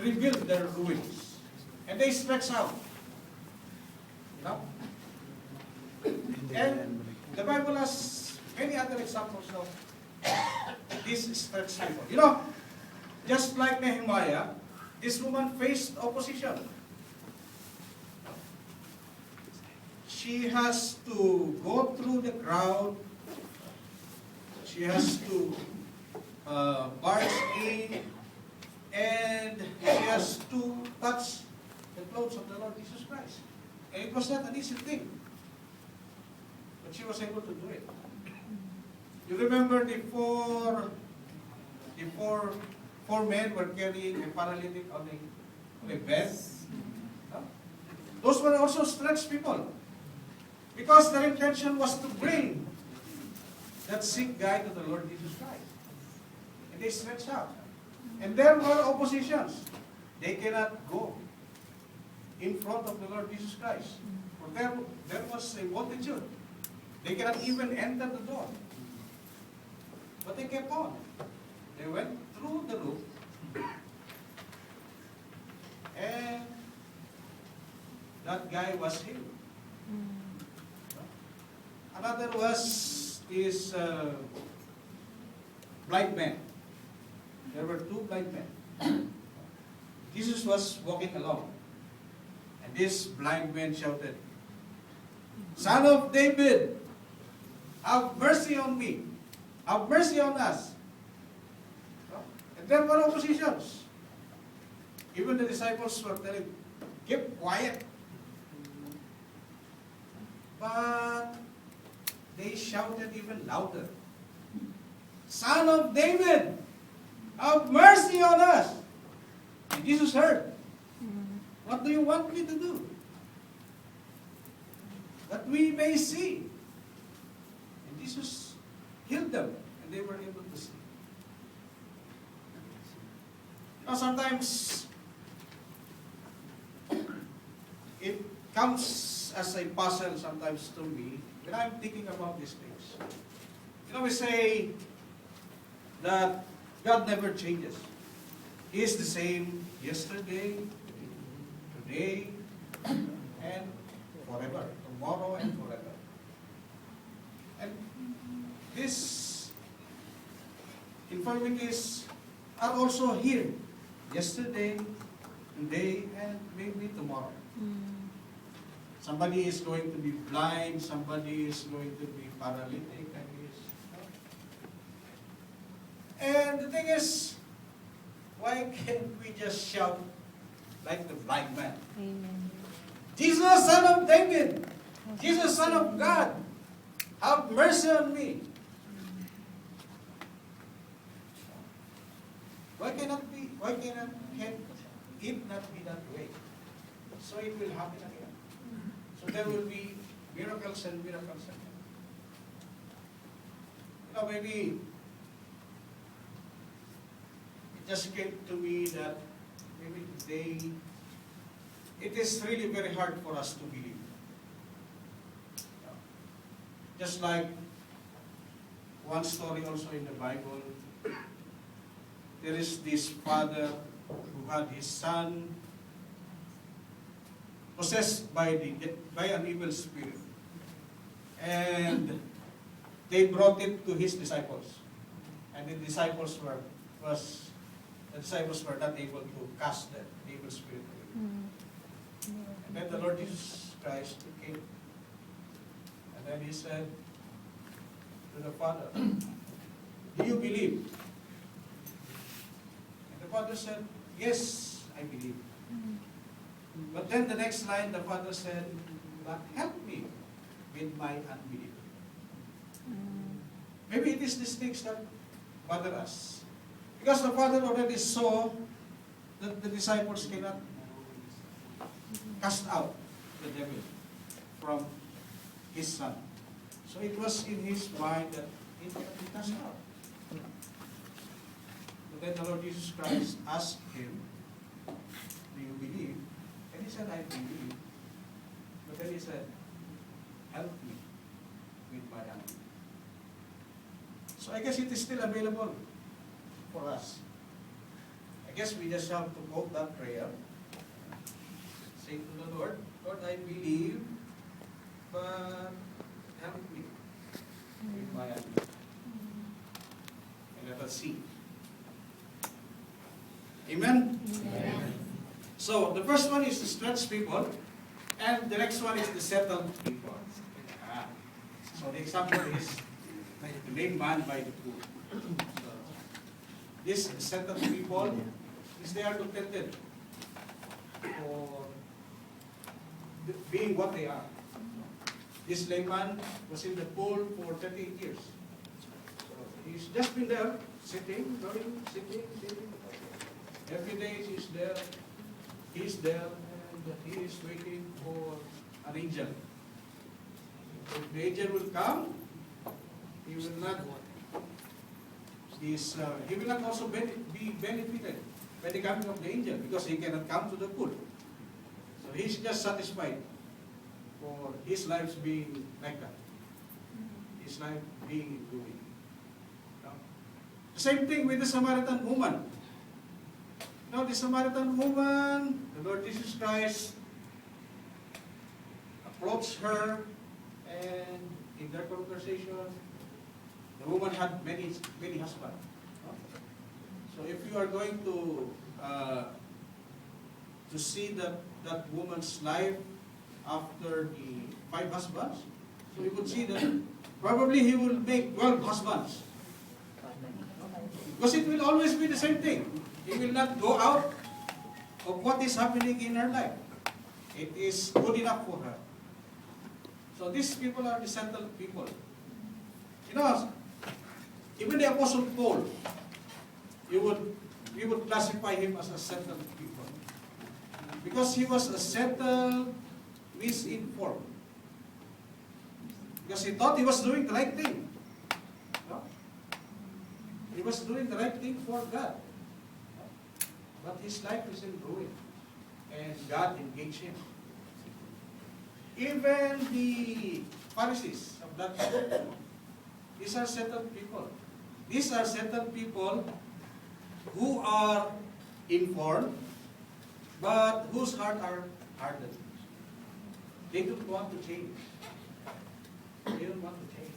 rebuild their ruins. And they stretch out. You know? And the Bible has many other examples of these stretched people. You know, just like Nehemiah, this woman faced opposition. She has to go through the crowd. She has to barge in, and she has to touch the clothes of the Lord Jesus Christ. And it was not an easy thing, but she was able to do it. You remember the four men were carrying a paralytic on a bed? No? Those were also stretched people. Because their intention was to bring that sick guy to the Lord Jesus Christ. And they stretched out. And there were oppositions. They cannot go in front of the Lord Jesus Christ. For there was a multitude. They cannot even enter the door. But they kept on. They went through the roof. And that guy was healed. Another was this blind man. There were two blind men. Jesus was walking along. And this blind man shouted, "Son of David, have mercy on me. Have mercy on us." And there were oppositions. Even the disciples were telling, "Keep quiet." But they shouted even louder, "Son of David, have mercy on us." And Jesus heard. "What do you want me to do?" "That we may see." And Jesus healed them, and they were able to see. Now sometimes it comes as a puzzle sometimes to me when I'm thinking about these things. You know, we say that God never changes. He is the same yesterday, today, and forever. Tomorrow and forever. And these infirmities are also here. Yesterday, today, and maybe tomorrow. Somebody is going to be blind, somebody is going to be paralytic, and the thing is, why can't we just shout like the blind man? Amen. "Jesus, Son of David, Jesus, Son of God, have mercy on me." Can it not be that way? So it will happen again. So there will be miracles and miracles again. You know, maybe it just came to me that maybe today it is really very hard for us to believe. Just like one story also in the Bible, there is this father who had his son possessed by an evil spirit. And they brought it to his disciples. And the disciples were not able to cast the evil spirit away. And then the Lord Jesus Christ came. And then he said to the father, "Do you believe?" And the father said, "Yes, I believe." But then the next line, the father said, "But help me with my unbelief." Maybe it is these things that bother us. Because the father already saw that the disciples cannot cast out the devil from his son. So it was in his mind that it cannot be cast out. But then the Lord Jesus Christ asked him, "Do you believe?" And he said, "I believe." But then he said, "Help me with my unbelief." So I guess it is still available for us. I guess we just have to quote that prayer. Say to the Lord, Lord, I believe, but help me with my unbelief. And let us see. Amen? Amen. So, the first one is the stretched people, and the next one is the settled people. Ah. So, the example is the lame man by the pool. So, these settled people, is they are contented for being what they are. This layman was in the pool for 38 years. So he's just been there, sitting, sitting. Every day he's there, and he is waiting for an angel. If the angel will come, he will not also be benefited by the coming of the angel, because he cannot come to the pool. So he's just satisfied for his life being like that. His life being ruined. The same thing with the Samaritan woman. Now the Samaritan woman, the Lord Jesus Christ approached her, and in their conversation, the woman had many husbands. So if you are going to see that woman's life after the 5 husbands, so you would see that probably he will make 12 husbands. Because it will always be the same thing. He will not go out of what is happening in her life. It is good enough for her. So these people are the settled people. You know, even the Apostle Paul, we would classify him as a settled people. Because he was a settled, misinformed. Because he thought he was doing the right thing. No? He was doing the right thing for God. But his life is in ruin. And God engaged him. Even the Pharisees of that time, these are settled people. These are settled people who are informed, but whose heart are hardened. They don't want to change. They don't want to change.